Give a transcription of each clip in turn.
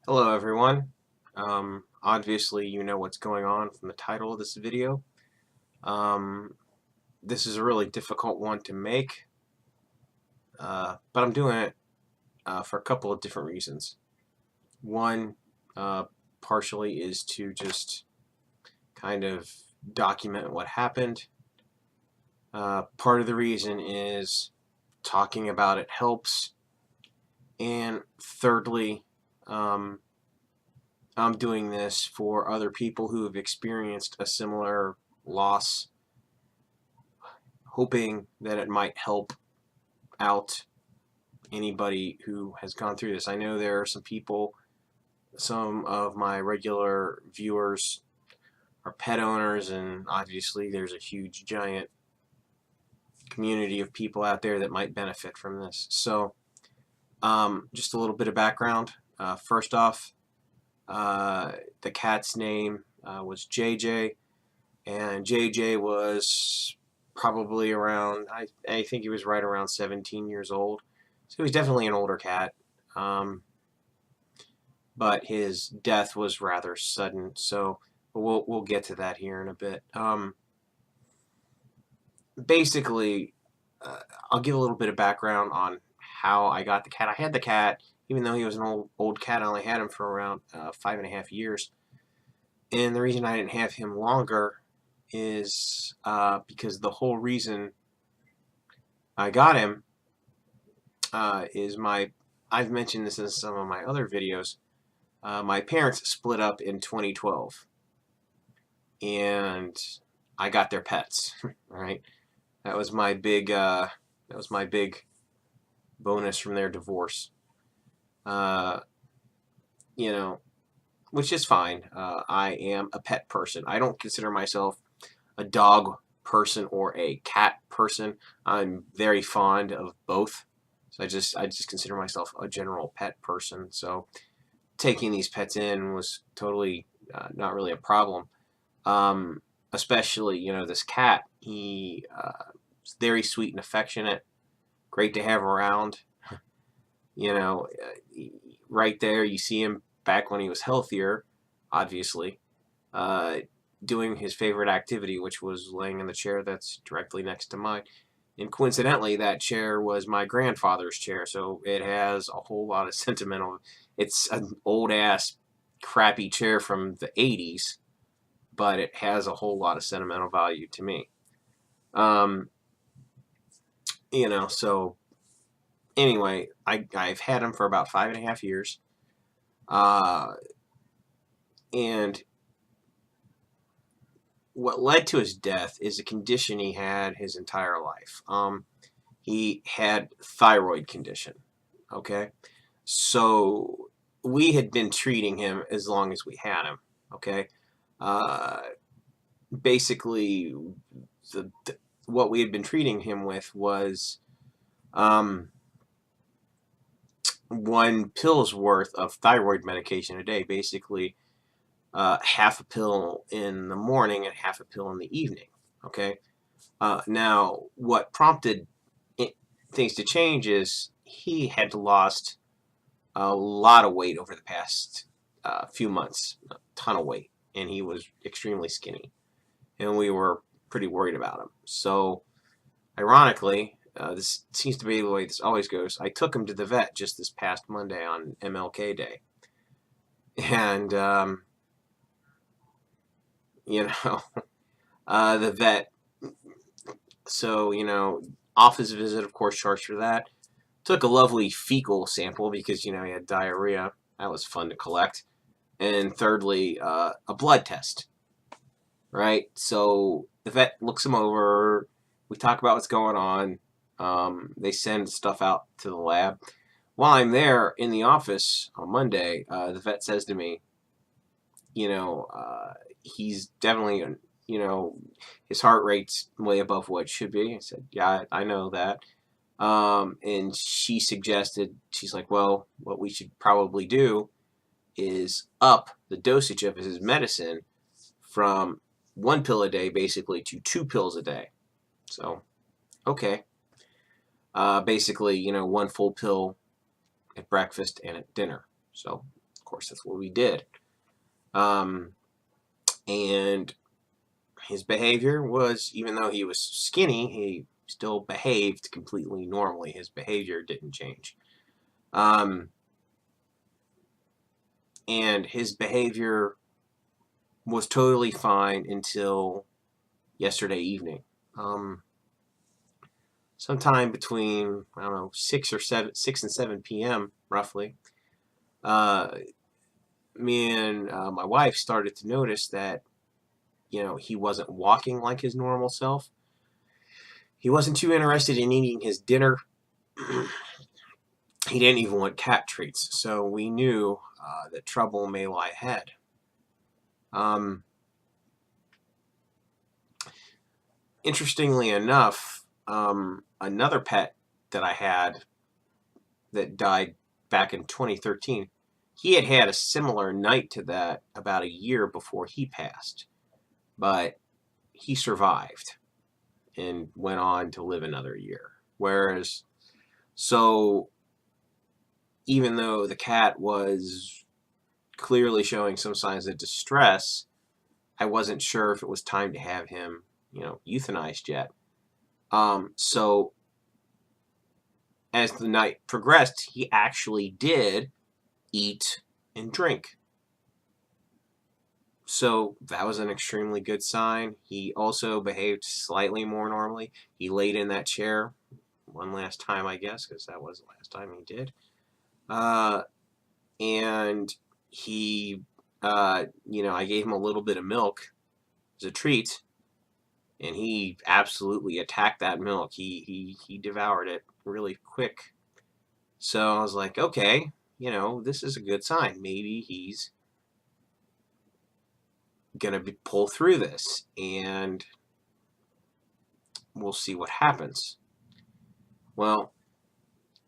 Hello everyone. Obviously you know what's going on from the title of this video. Um, this is a really difficult one to make, but I'm doing it for a couple of different reasons. One, uh, partially is to just kind of document what happened. Part of the reason is talking about it helps. And thirdly, um, I'm doing this for other people who have experienced a similar loss, hoping that it might help out anybody who has gone through this. I know there are some people, some of my regular viewers are pet owners, and obviously there's a huge, giant community of people out there that might benefit from this. So, just a little bit of background. First off, the cat's name was JJ, and JJ was probably around, I think he was right around 17 years old. So he was definitely an older cat. Um, but his death was rather sudden. So we'll get to that here in a bit. Basically, uh, I'll give a little bit of background on how I got the cat. I had the cat, even though he was an old cat. I only had him for around 5.5 years. And the reason I didn't have him longer is because the whole reason I got him is I've mentioned this in some of my other videos. My parents split up in 2012, and I got their pets. Right, that was my big bonus from their divorce. Uh, you know, which is fine. I am a pet person. I don't consider myself a dog person or a cat person. I'm very fond of both. So I just consider myself a general pet person. So taking these pets in was totally not really a problem. Um, Especially, this cat. He is very sweet and affectionate. Great to have around. You know, right there, you see him back when he was healthier, obviously, uh, doing his favorite activity, which was laying in the chair that's directly next to mine. And coincidentally, that chair was my grandfather's chair, so it has a whole lot of sentimental. It's an old ass, crappy chair from the '80s, but it has a whole lot of sentimental value to me. Um, so anyway, I've had him for about 5.5 years, uh, and what led to his death is a condition he had his entire life. He had thyroid condition. Okay, so we had been treating him as long as we had him. Okay, uh, basically, what we had been treating him with was um, one pill's worth of thyroid medication a day. Basically, half a pill in the morning and half a pill in the evening. Okay. Now, what prompted things to change is he had lost a lot of weight over the past few months, a ton of weight, and he was extremely skinny, and we were pretty worried about him. So, ironically, this seems to be the way this always goes. I took him to the vet just this past Monday on MLK Day, and you know, the vet. So office visit, of course, charged for that. Took a lovely fecal sample because he had diarrhea. That was fun to collect. And thirdly, a blood test. Right. So the vet looks him over. We talk about what's going on. They send stuff out to the lab. While I'm there in the office on Monday, the vet says to me, he's definitely, his heart rate's way above what it should be. I said, yeah, I know that. And she's like, well, what we should probably do is up the dosage of his medicine from one pill a day basically to two pills a day. So, okay. Basically, one full pill at breakfast and at dinner. So, course, that's what we did. And his behavior was, even though he was skinny, he still behaved completely normally. His behavior didn't change. And his behavior was totally fine until yesterday evening. Sometime between, I don't know, 6 and 7 p.m. roughly, me and my wife started to notice that, he wasn't walking like his normal self. He wasn't too interested in eating his dinner. He didn't even want cat treats, so we knew that trouble may lie ahead. Interestingly enough, another pet that I had that died back in 2013, he had had a similar night to that about a year before he passed, but he survived and went on to live another year. Whereas, so even though the cat was clearly showing some signs of distress, I wasn't sure if it was time to have him, euthanized yet. So as the night progressed, he actually did eat and drink. So that was an extremely good sign. He also behaved slightly more normally. He laid in that chair one last time, I guess, because that was the last time he did. And he, I gave him a little bit of milk as a treat, and he absolutely attacked that milk. He devoured it really quick. So I was like, okay, this is a good sign. Maybe he's gonna pull through this, and we'll see what happens. Well,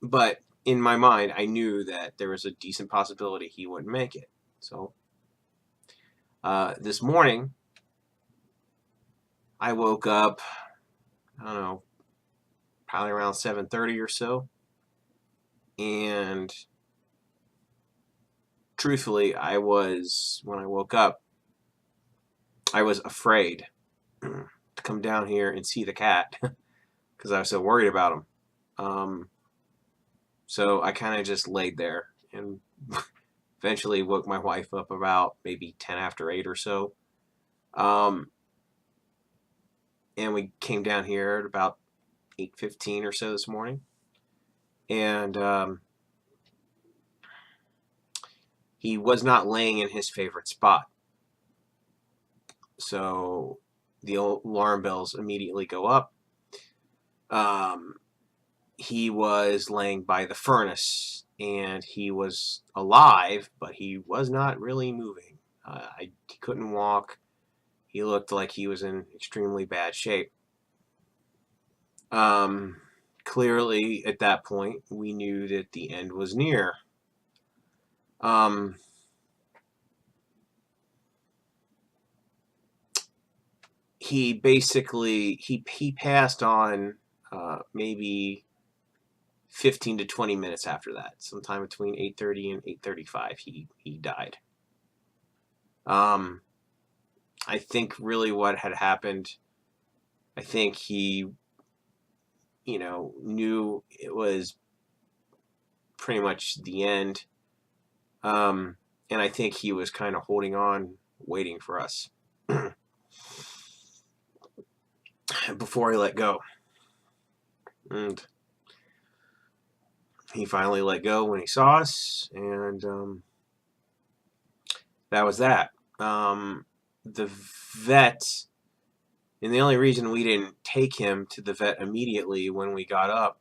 but in my mind, I knew that there was a decent possibility he wouldn't make it. So this morning, I woke up, I don't know, probably around 7:30 or so, and truthfully, when I woke up, I was afraid to come down here and see the cat because I was so worried about him. So I kind of just laid there and eventually woke my wife up about maybe 10 after 8 or so. And we came down here at about 8:15 or so this morning. And he was not laying in his favorite spot. So the alarm bells immediately go up. He was laying by the furnace, and he was alive, but he was not really moving. He couldn't walk. He looked like he was in extremely bad shape. Clearly, at that point, we knew that the end was near. He basically he passed on maybe 15 to 20 minutes after that. Sometime between 8:30 and 8:35, he died. I think really what had happened, I think he, knew it was pretty much the end. And I think he was kind of holding on, waiting for us before he let go. And he finally let go when he saw us, and that was that. The vet, and the only reason we didn't take him to the vet immediately when we got up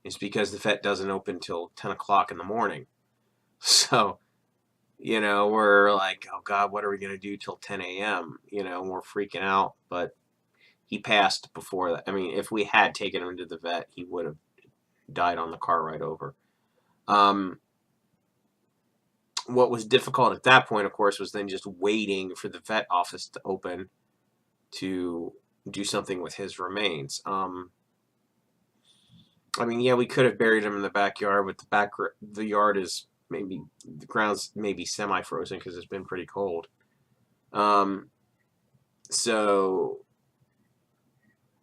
is because the vet doesn't open till 10 o'clock in the morning. So, we're like, oh God, what are we going to do till 10 a.m.? We're freaking out, but he passed before that. I mean, if we had taken him to the vet, he would have died on the car ride over. What was difficult at that point, of course, was then just waiting for the vet office to open to do something with his remains. I mean, yeah, we could have buried him in the backyard, but the yard is maybe the ground's maybe semi-frozen because it's been pretty cold. So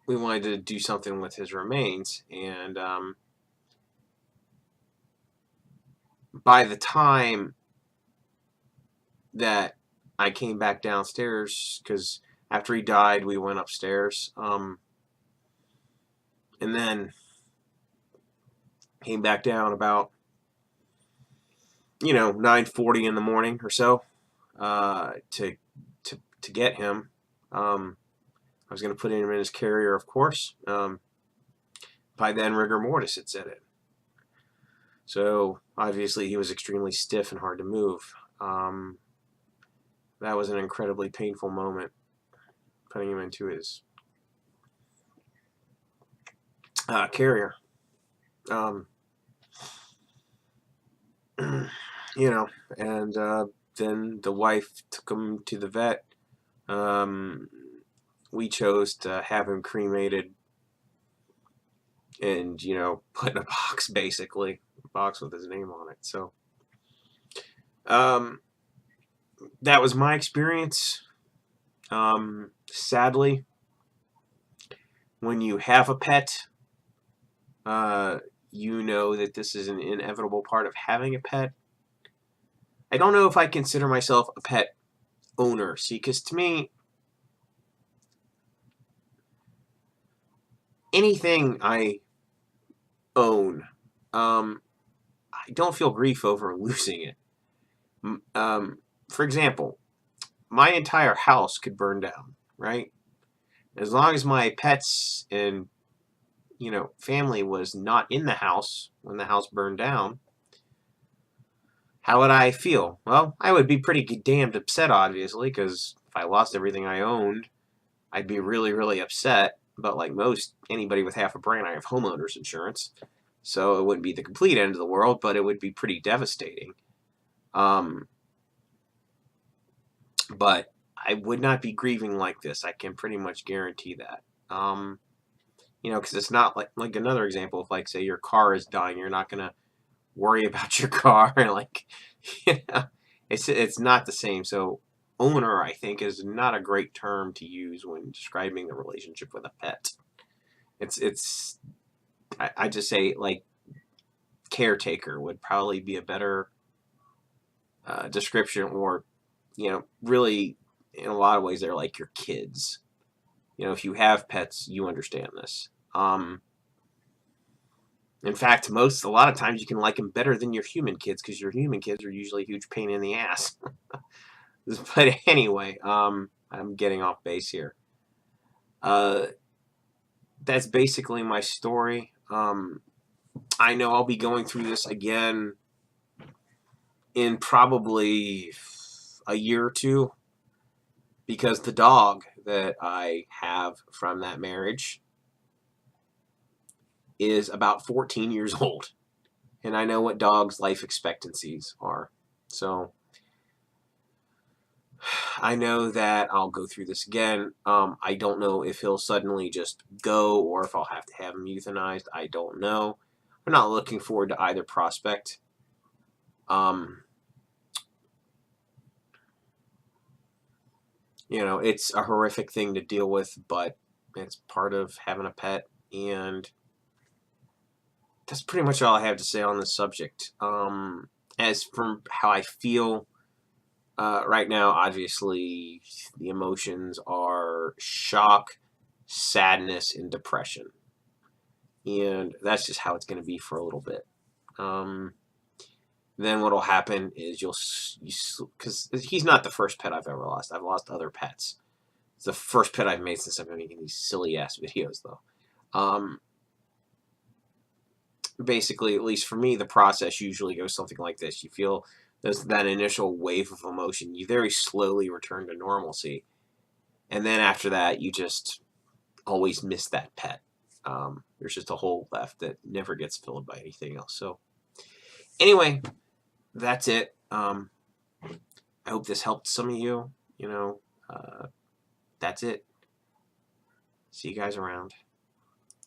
we wanted to do something with his remains, and by the time that I came back downstairs, because after he died, we went upstairs, and then came back down about 9:40 in the morning or so, to get him. I was going to put him in his carrier, of course. By then, rigor mortis had set in. So, obviously, he was extremely stiff and hard to move. That was an incredibly painful moment, putting him into his carrier. And then the wife took him to the vet. We chose to have him cremated and, put in a box, basically. A box with his name on it. So, that was my experience. Sadly, when you have a pet, you know that this is an inevitable part of having a pet. I don't know if I consider myself a pet owner. See, because to me, anything I own, I don't feel grief over losing it. For example, my entire house could burn down, right? As long as my pets and, family was not in the house when the house burned down, how would I feel? Well, I would be pretty damned upset, obviously, because if I lost everything I owned, I'd be really, really upset. But like anybody with half a brain, I have homeowners insurance. So it wouldn't be the complete end of the world, but it would be pretty devastating. But I would not be grieving like this. I can pretty much guarantee that. Because it's not like another example of, like, say your car is dying, you're not gonna worry about your car and it's not the same. So owner, I think, is not a great term to use when describing the relationship with a pet. I just say, like, caretaker would probably be a better description, or really, in a lot of ways, they're like your kids. If you have pets, you understand this. In fact, a lot of times you can like them better than your human kids, because your human kids are usually a huge pain in the ass. But anyway, I'm getting off base here. That's basically my story. I know I'll be going through this again in probably a year or two, because the dog that I have from that marriage is about 14 years old. And I know what dogs' life expectancies are. So I know that I'll go through this again. I don't know if he'll suddenly just go, or if I'll have to have him euthanized. I don't know. I'm not looking forward to either prospect. It's a horrific thing to deal with, but it's part of having a pet, and that's pretty much all I have to say on this subject. As from how I feel right now, obviously, the emotions are shock, sadness, and depression. And that's just how it's going to be for a little bit. Then what will happen is because he's not the first pet I've ever lost. I've lost other pets. It's the first pet I've made since I've been making these silly ass videos, though. Basically, at least for me, the process usually goes something like this. You feel that initial wave of emotion. You very slowly return to normalcy. And then after that, you just always miss that pet. There's just a hole left that never gets filled by anything else. So anyway, that's it. I hope this helped some of you. That's it. See you guys around.